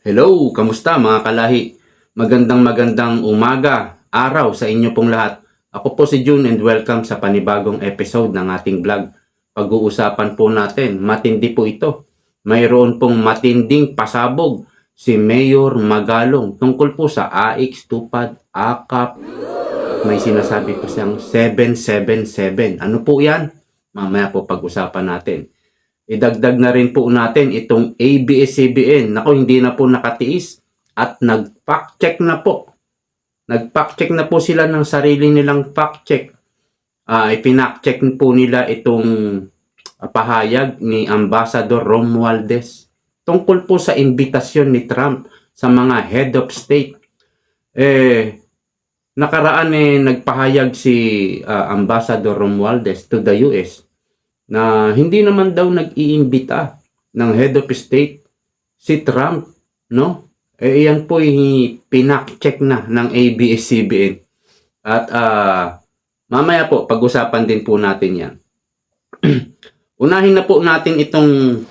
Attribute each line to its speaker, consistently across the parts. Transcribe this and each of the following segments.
Speaker 1: Hello, kamusta mga kalahi? Magandang umaga, araw sa inyo pong lahat. Ako po si June and welcome sa panibagong episode ng ating vlog. Pag-uusapan po natin, matindi po ito. Mayroon pong matinding pasabog si Mayor Magalong tungkol po sa AX, Tupad, AKAP. May sinasabi po siyang 777. Ano po yan? Mamaya po pag-usapan natin. Idagdag na rin po natin itong ABS-CBN. Nako, hindi na po nakatiis at nag-fact check na po. Nag-fact check na po sila ng sarili nilang fact check. Ipinact check po nila itong pahayag ni Ambassador Romualdez tungkol po sa imbitasyon ni Trump sa mga head of state. Nakaraan nagpahayag si Ambassador Romualdez to the US na hindi naman daw nag-iimbita ng head of state si Trump, no? Yan po pinak-check na ng ABS-CBN. At mamaya po, pag-usapan din po natin yan. Unahin na po natin itong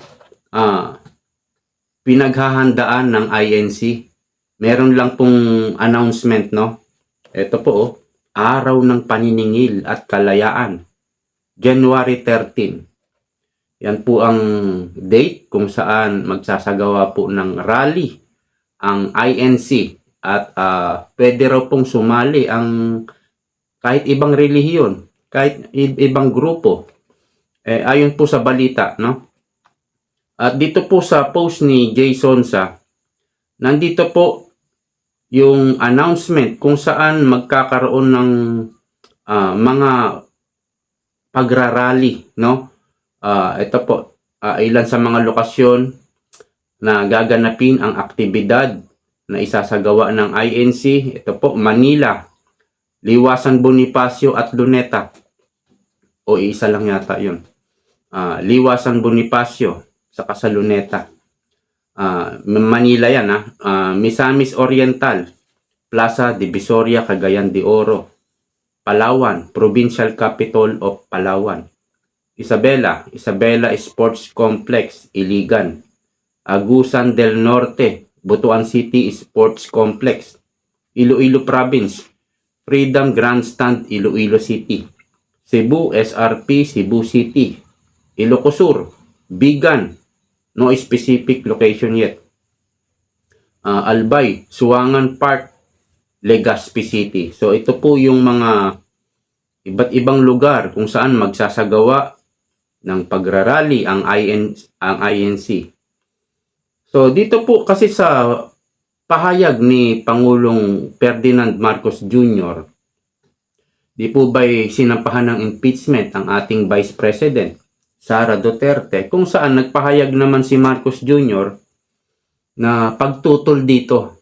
Speaker 1: pinaghahandaan ng INC. Meron lang pong announcement, no? Ito po, Araw ng Paniningil at Kalayaan. January 13. Yan po ang date kung saan magsasagawa po ng rally ang INC at pwede raw pong sumali ang kahit ibang relihiyon, kahit ibang grupo. Ayon po sa balita, no? At dito po sa post ni Jason Sa, nandito po yung announcement kung saan magkakaroon ng mga pagrarally, no? Ito po, ilan sa mga lokasyon na gaganapin ang aktibidad na isasagawa ng INC. Ito po, Manila, Liwasan Bonifacio at Luneta. O isa lang yata yun. Liwasan Bonifacio saka sa Luneta. Manila yan, Misamis Oriental, Plaza Divisoria, Cagayan de Oro. Palawan, Provincial Capital of Palawan. Isabela Sports Complex, Iligan. Agusan del Norte, Butuan City Sports Complex. Iloilo Province, Freedom Grandstand, Iloilo City. Cebu, SRP, Cebu City. Ilocos Sur, Bigan, no specific location yet. Albay, Suwangan Park, Legazpi City. So ito po yung mga iba't ibang lugar kung saan magsasagawa ng pagrarally ang INC. So dito po kasi sa pahayag ni Pangulong Ferdinand Marcos Jr., di po ba'y sinampahan ng impeachment ang ating Vice President Sara Duterte, kung saan nagpahayag naman si Marcos Jr. na pagtutol dito.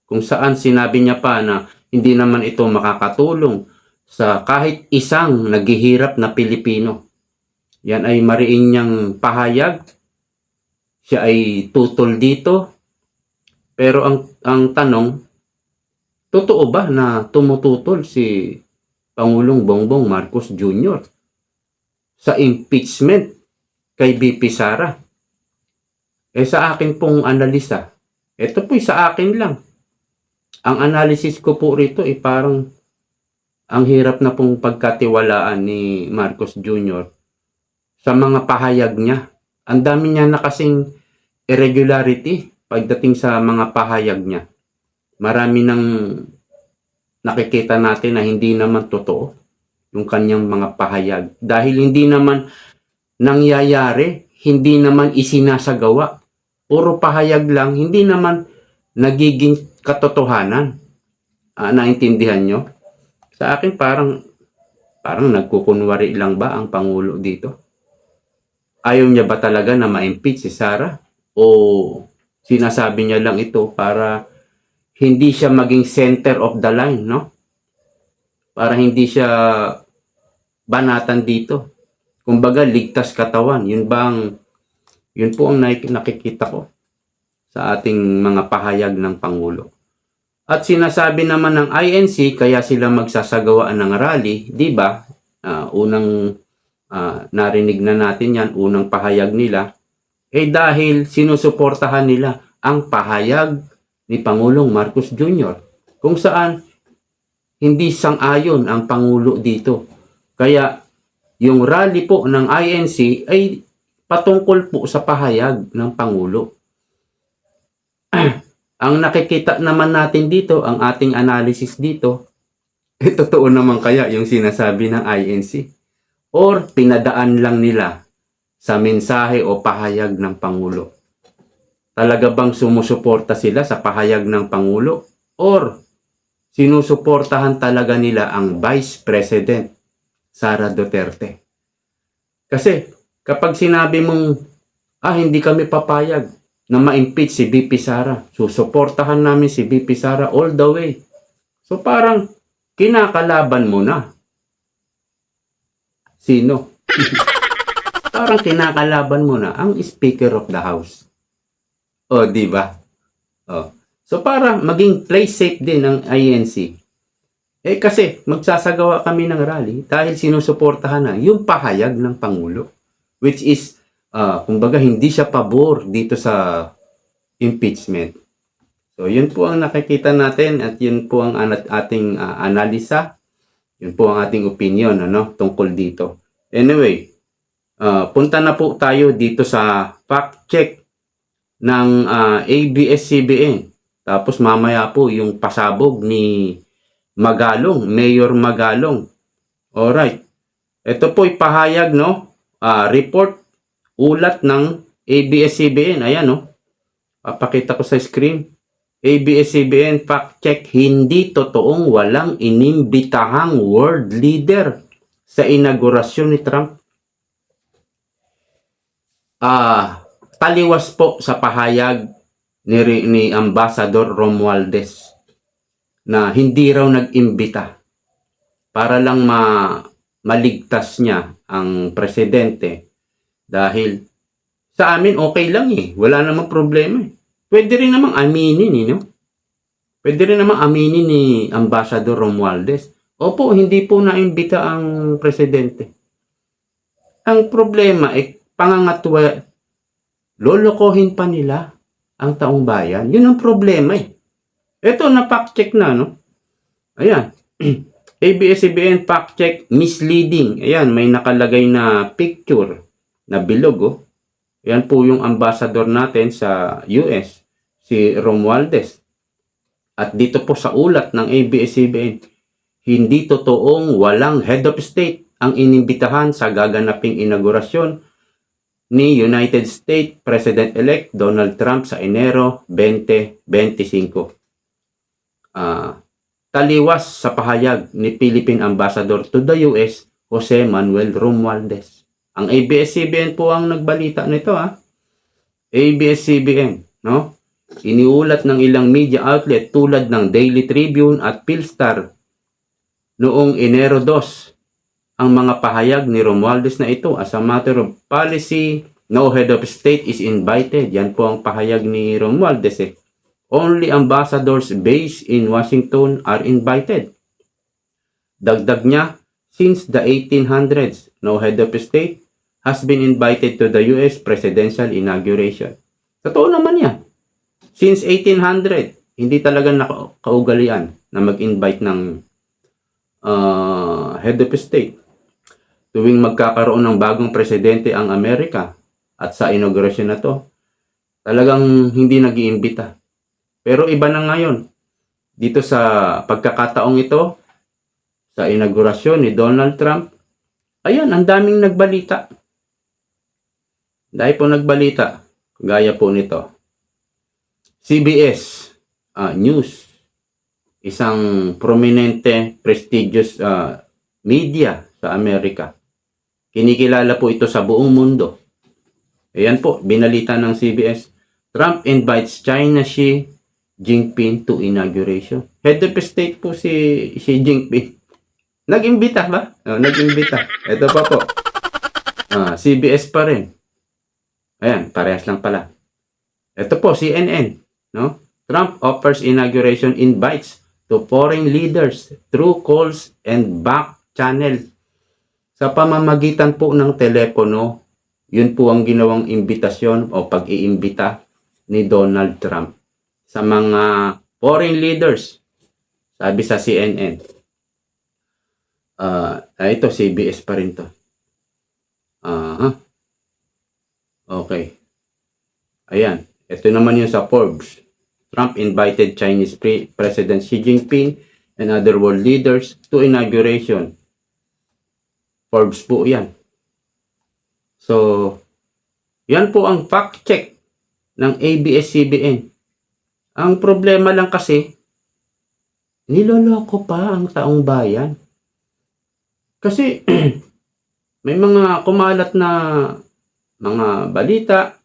Speaker 1: Kung saan sinabi niya pa na hindi naman ito makakatulong sa kahit isang naghihirap na Pilipino. Yan ay mariin niyang pahayag. Siya ay tutol dito. Pero ang tanong, totoo ba na tumututol si Pangulong Bongbong Marcos Jr. sa impeachment kay BP Sara? Sa akin pong analisa, ito po'y sa akin lang. Ang analysis ko po rito parang ang hirap na pong pagkatiwalaan ni Marcos Jr. sa mga pahayag niya. Ang dami niya na kasing irregularity pagdating sa mga pahayag niya. Marami nang nakikita natin na hindi naman totoo yung kanyang mga pahayag. Dahil hindi naman nangyayari, hindi naman isinasagawa. Puro pahayag lang, hindi naman nagiging katotohanan. Naintindihan nyo? Sa akin parang nagkukunwari lang ba ang Pangulo dito? Ayaw niya ba talaga na ma-impeach si Sara? O sinasabi niya lang ito para hindi siya maging center of the line, no? Para hindi siya banatan dito. Kumbaga, ligtas katawan. Yun po ang nakikita ko sa ating mga pahayag ng Pangulo. At sinasabi naman ng INC kaya sila magsasagawaan ng rally, di ba? Unang narinig na natin yan, unang pahayag nila, dahil sinusuportahan nila ang pahayag ni Pangulong Marcos Jr. kung saan hindi sang-ayon ang Pangulo dito. Kaya yung rally po ng INC ay patungkol po sa pahayag ng Pangulo. Ang nakikita naman natin dito, ang ating analysis dito, totoo naman kaya yung sinasabi ng INC? Or pinadaan lang nila sa mensahe o pahayag ng Pangulo? Talaga bang sumusuporta sila sa pahayag ng Pangulo? Or sinusuportahan talaga nila ang Vice President Sara Duterte? Kasi kapag sinabi mong, hindi kami papayag na ma-impeach si VP Sara, susuportahan namin si VP Sara all the way. So parang kinakalaban mo na. Sino? Parang kinakalaban mo na ang Speaker of the House. O, di ba? O. So para maging play safe din ng INC. Kasi magsasagawa kami ng rally dahil sinusuportahan na yung pahayag ng Pangulo. Which is, kumbaga hindi siya pabor dito sa impeachment. So yun po ang nakikita natin at yun po ang ating analisa. Yun po ang ating opinion tungkol dito. Anyway, punta na po tayo dito sa fact check ng ABS-CBN. Tapos mamaya po yung pasabog ni Magalong, Mayor Magalong. Alright. Ito po ipahayag, report, ulat ng ABS-CBN. Ayan, papakita ko sa screen. ABS-CBN fact check, hindi totoong walang inimbitahang world leader sa inaugurasyon ni Trump. Taliwas po sa pahayag ni Ambassador Romualdez na hindi raw nag-imbita para lang maligtas niya ang presidente dahil sa amin okay lang wala namang problema Pwede rin namang aminin Pwede rin namang aminin ni Ambassador Romualdez. Opo, hindi po naimbita ang presidente. Ang problema pangangatwa, lolokohin pa nila ang taong bayan. Yun ang problema Ito, na-fact check na, Ayan. ABS-CBN fact check, misleading. Ayan, may nakalagay na picture na bilog, Ayan po yung ambassador natin sa US, si Romualdez. At dito po sa ulat ng ABS-CBN, hindi totoong walang head of state ang inimbitahan sa gaganaping inaugurasyon ni United States President-elect Donald Trump sa Enero 2025. Taliwas sa pahayag ni Philippine Ambassador to the US, Jose Manuel Romualdez. Ang ABS-CBN po ang nagbalita nito, ABS-CBN, Iniulat ng ilang media outlet tulad ng Daily Tribune at Philstar noong Enero 2 ang mga pahayag ni Romualdez na ito. As a matter of policy, no head of state is invited. Yan po ang pahayag ni Romualdez. Only ambassadors based in Washington are invited. Dagdag niya, since the 1800s, no head of state has been invited to the US presidential inauguration. Totoo naman yan. Since 1800, hindi talaga nakaugalian na mag-invite ng head of state. Tuwing magkakaroon ng bagong presidente ang Amerika at sa inauguration na to, talagang hindi nag-iimbita. Pero iba na ngayon. Dito sa pagkakataong ito, sa inaugurasyon ni Donald Trump, ayan, ang daming nagbalita. Dahil po nagbalita, gaya po nito. CBS News, isang prominente, prestigious media sa Amerika. Kinikilala po ito sa buong mundo. Ayan po, binalita ng CBS. Trump invites China Xi Jinping to inauguration. Head of state po si Xi Jinping. Nag-imbita ba? Nag-imbita. Ito pa po. CBS pa rin. Ayan, parehas lang pala. Ito po, CNN. Trump offers inauguration invites to foreign leaders through calls and back channel. Sa pamamagitan po ng telepono, yun po ang ginawang imbitasyon o pag-iimbita ni Donald Trump sa mga foreign leaders. Sabi sa CNN. Ito, CBS pa rin to. Okay. Ayan. Ito naman yung sa Forbes. Trump invited Chinese President Xi Jinping and other world leaders to inauguration. Forbes po yan. So, yan po ang fact check ng ABS-CBN. Ang problema lang kasi, niloloko pa ang taong bayan. Kasi, may mga kumalat na mga balita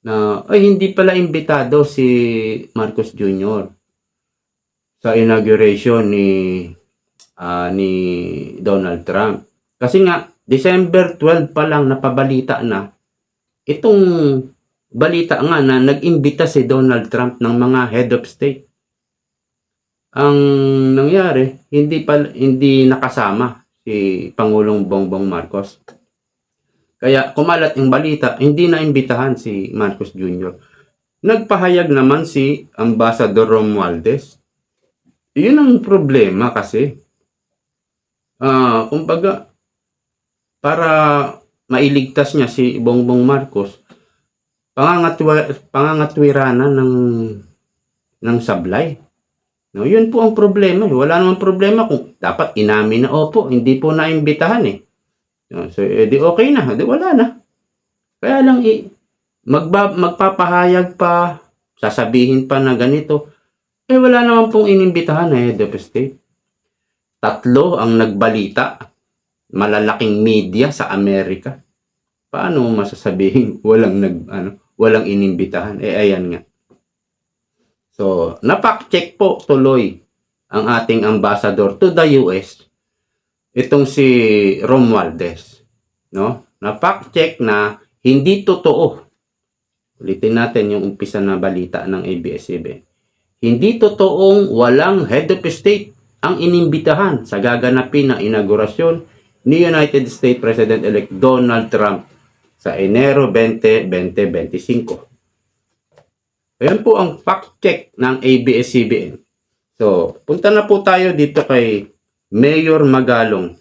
Speaker 1: na ay hindi pala imbitado si Marcos Jr. sa inauguration ni Donald Trump. Kasi nga December 12 pa lang napabalita na itong balita nga na nag-imbita si Donald Trump ng mga head of state. Ang nangyari, hindi nakasama si Pangulong Bongbong Marcos. Kaya kumalat ang balita, hindi na imbitahan si Marcos Jr. Nagpahayag naman si Ambassador Romualdez. Yun ang problema kasi. Kumbaga, para mailigtas niya si Bongbong Marcos, pangangatwiranan ng sablay. No, yun po ang problema. Wala namang problema kung dapat inamin na opo, hindi po naimbitahan eh. So, di okay na, di wala na. Kaya lang magpapahayag pa, sasabihin pa na ganito, wala naman pong inimbitahan na head of state. 3 ang nagbalita, malalaking media sa Amerika. Paano masasabihin walang inimbitahan? Ayan nga. So, napak-check po tuloy ang ating ambassador to the US. Itong si Romualdez, no? Napak-check na hindi totoo. Ulitin natin yung umpisa na balita ng ABS-CBN. Hindi totoong walang head of state ang inimbitahan sa gaganapin na inaugurasyon ni United States President-elect Donald Trump sa Enero 20, 2025. Ayan po ang fact check ng ABS-CBN. So, punta na po tayo dito kay Mayor Magalong.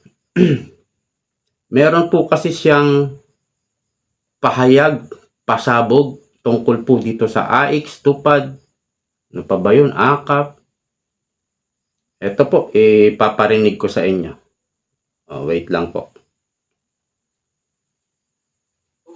Speaker 1: Meron po kasi siyang pahayag, pasabog tungkol po dito sa AIX, TUPAD, ano pa ba yun, AKAP. Ito po, ipaparinig ko sa inyo. Wait lang po.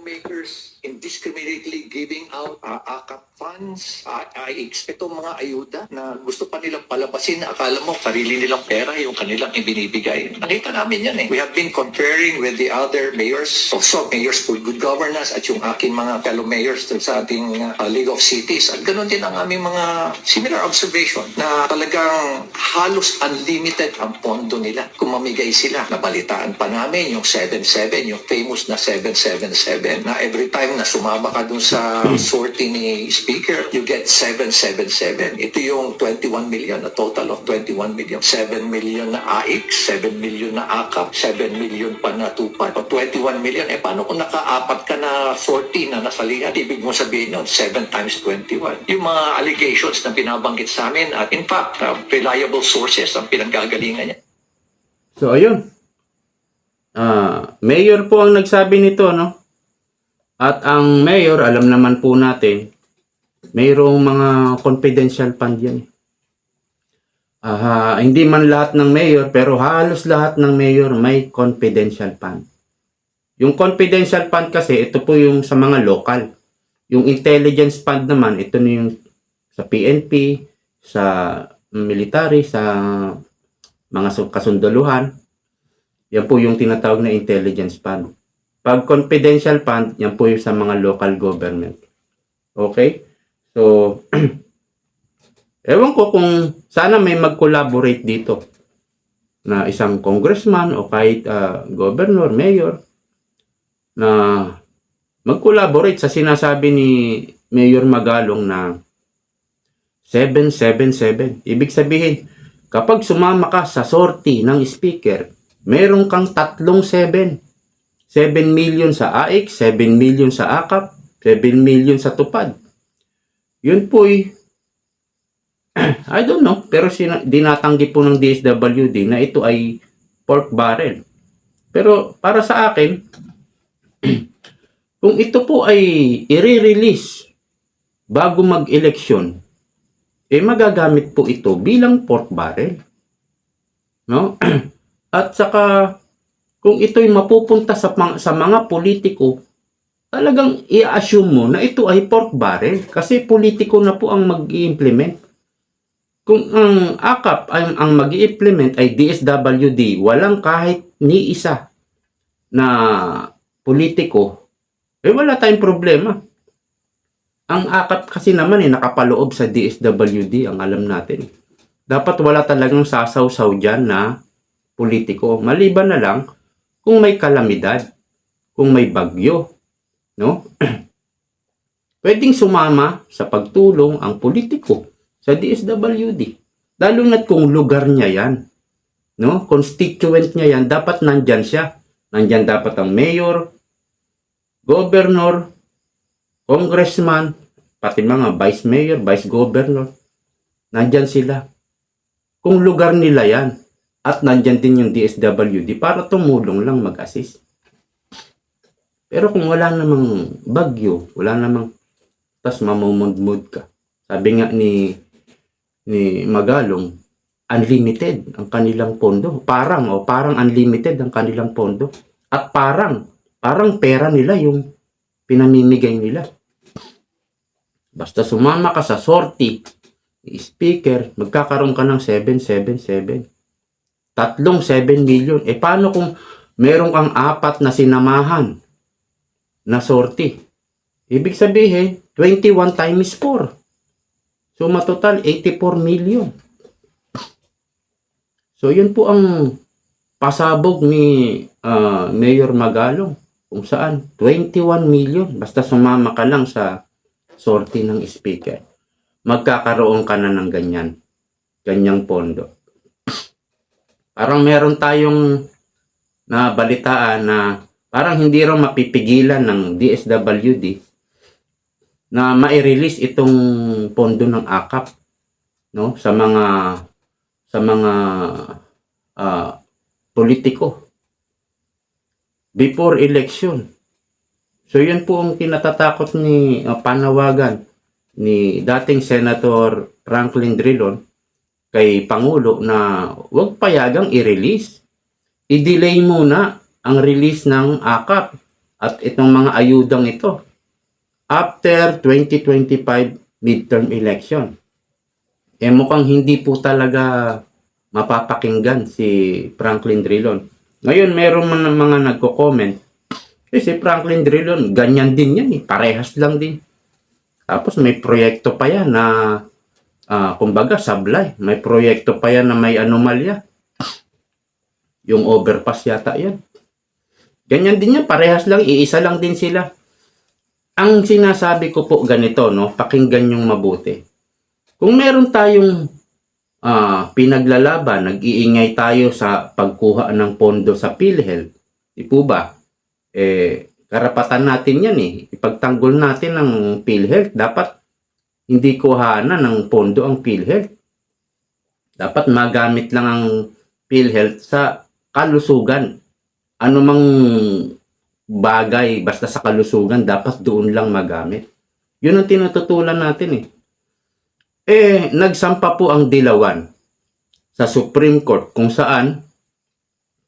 Speaker 2: Makers indiscriminately giving out AKAP funds, AIX, itong mga ayuda na gusto pa nilang palabasin na akala mo sarili nilang pera yung kanilang ibinibigay. Nakita namin yan eh. We have been comparing with the other mayors, also mayors for good governance at yung aking mga fellow mayors sa ating League of Cities. At ganoon din ang aming mga similar observation na talagang halos unlimited ang pondo nila. Kung mamigay sila, nabalitaan pa namin yung 7-7, yung famous na 777 na every time na sumama ka dun sa sortie ni Speaker, you get 777. Ito yung 21 million, a total of 21 million. 7 million na AIX, 7 million na AKAP, 7 million pa na TUPAD. O 21 million, paano kung nakaapat ka na 14 na nasalihan? Ibig mo sabihin yun, 7 times 21. Yung mga allegations na binabanggit sa amin, at in fact, reliable sources ang pinanggagalingan niya.
Speaker 1: So, ayun. Mayor po ang nagsabi nito, no? At ang mayor, alam naman po natin, mayroong mga confidential fund yan. Hindi man lahat ng mayor, pero halos lahat ng mayor may confidential fund. Yung confidential fund kasi, ito po yung sa mga local. Yung intelligence fund naman, ito na yung sa PNP, sa military, sa mga kasunduluhan. Yan po yung tinatawag na intelligence fund. Pag confidential fund, yan po yung sa mga local government. Okay? So, ewan ko kung sana may mag-collaborate dito na isang congressman o kahit governor, mayor na mag-collaborate sa sinasabi ni Mayor Magalong na 777. Ibig sabihin, kapag sumama ka sa sortie ng speaker, meron kang 3 7. 7 million sa AIX, 7 million sa AKAP, 7 million sa TUPAD. Yun po I don't know, pero dinatanggi po ng DSWD na ito ay pork barrel. Pero para sa akin, kung ito po ay i-release bago mag-eleksyon, magagamit po ito bilang pork barrel. No? At saka, kung ito'y mapupunta sa mga politiko, talagang i-assume mo na ito ay pork barrel kasi politiko na po ang mag-i-implement. Kung ang AKAP ang mag-i-implement ay DSWD, walang kahit ni isa na politiko, wala tayong problema. Ang AKAP kasi naman nakapaloob sa DSWD, ang alam natin. Dapat wala talagang sasaw-saw dyan na politiko. Maliban na lang kung may kalamidad, kung may bagyo, no? Pwedeng sumama sa pagtulong ang politiko sa DSWD. Lalo na't kung lugar niya yan, no? Constituent niya yan, dapat nandyan siya. Nandyan dapat ang mayor, governor, congressman, pati mga vice mayor, vice governor. Nandyan sila. Kung lugar nila yan, at nandyan din yung DSWD para tumulong lang mag-assist. Pero kung wala namang bagyo, wala namang, tas mamumudmud ka. Sabi nga ni Magalong, unlimited ang kanilang pondo. Parang unlimited ang kanilang pondo. At parang pera nila yung pinamimigay nila. Basta sumama ka sa sortie, speaker, magkakaroon ka ng 777. Tatlong 7 million. Paano kung meron kang 4 na sinamahan na sortie? Ibig sabihin, 21 times 4. So, matotal 84 million. So, yun po ang pasabog ni Mayor Magalong. Kung saan, 21 million. Basta sumama ka lang sa sortie ng speaker. Magkakaroon ka na ng ganyang pondo. Parang meron tayong nabalitaan na parang hindi raw mapipigilan ng DSWD na mai-release itong pondo ng AKAP, no, sa mga politiko before election. So yun po ang kinatatakot ni panawagan ni dating Senator Franklin Drilon kay Pangulo na huwag payagang i-release. I-delay muna ang release ng AKAP at itong mga ayudang ito after 2025 midterm election. Mukhang hindi po talaga mapapakinggan si Franklin Drilon. Ngayon, meron mga nagko-comment, si Franklin Drilon, ganyan din yan, parehas lang din. Tapos may proyekto pa yan na kumbaga sablay, may proyekto pa yan na may anomalya. Yung overpass yata yan. Ganyan din yan, parehas lang, iisa lang din sila. Ang sinasabi ko po ganito, no, pakinggan yung mabuti. Kung meron tayong pinaglalaban, nag-iingay tayo sa pagkuha ng pondo sa PhilHealth, di po ba? Karapatan natin yan ipagtanggol natin ng PhilHealth. Dapat hindi kuhanan ng pondo ang PhilHealth. Dapat magamit lang ang PhilHealth sa kalusugan. Ano mang bagay basta sa kalusugan, dapat doon lang magamit. Yun ang tinututulan natin nagsampa po ang dilawan sa Supreme Court kung saan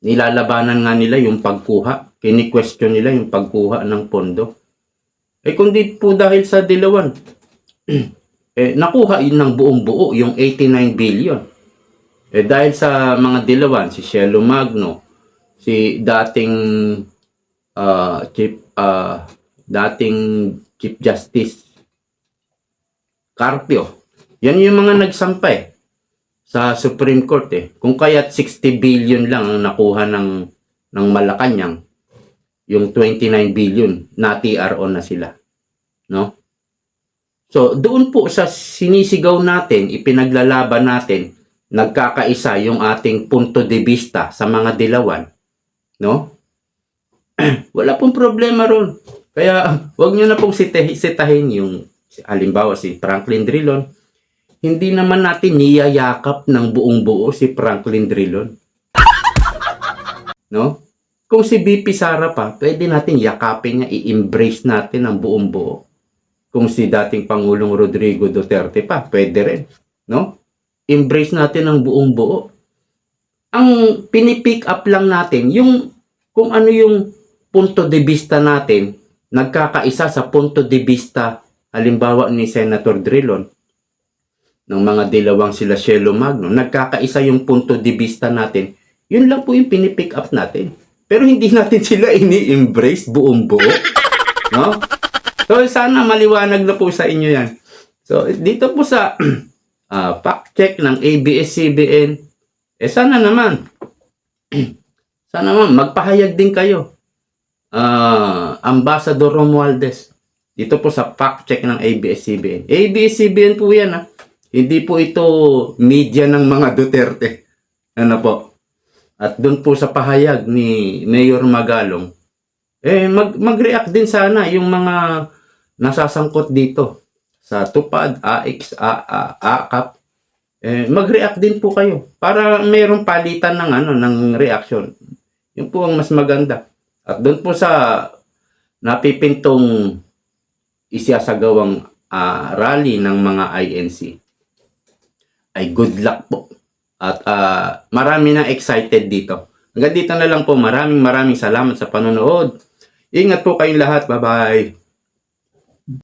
Speaker 1: nilalabanan nga nila yung pagkuha, kini-question nila yung pagkuha ng pondo. Kundi po dahil sa dilawan, nakuha yun ng buong buo, yung 89 billion. Dahil sa mga dilawan, si Shelo Magno, si dating Chief Justice Carpio, yan yung mga nagsampa sa Supreme Court Kung kaya't 60 billion lang ang nakuha ng Malacanang, yung 29 billion na TRO na sila, no? So doon po sa sinisigaw natin, ipinaglalaban natin, nagkakaisa yung ating punto de vista sa mga dilawan, no? Wala pong problema ron. Kaya wag niyo na pong sitahin yung halimbawa si Franklin Drilon, hindi naman natin niyayakap ng buong buo si Franklin Drilon. No? Kung si BP Sara pa, pwede natin yakapin niya, i-embrace natin ang buong buo. Kung si dating Pangulong Rodrigo Duterte pa, pwede rin. No? Embrace natin ang buong buo. Ang pinipick up lang natin, yung kung ano yung punto de vista natin, nagkakaisa sa punto de vista, halimbawa ni Senator Drilon, ng mga dilawang sila Cielo Magno, nagkakaisa yung punto de vista natin, yun lang po yung pinipick up natin. Pero hindi natin sila ini-embrace buong buo. No? So, sana maliwanag na po sa inyo yan. So, dito po sa fact check ng ABS-CBN, sana naman magpahayag din kayo. Ambassador Romualdez, dito po sa fact check ng ABS-CBN. ABS-CBN po yan, hindi po ito media ng mga Duterte. Ano po? At doon po sa pahayag ni Mayor Magalong, mag-react din sana yung mga nasasangkot dito sa TUPAD, AX, AKAP. Mag-react din po kayo para mayroong palitan ng reaction. Yun po ang mas maganda. At doon po sa napipintong isasagawang rally ng mga INC, ay good luck po. At marami na excited dito. Hanggang dito na lang po. Maraming salamat sa panonood. Ingat po kayong lahat. Bye-bye.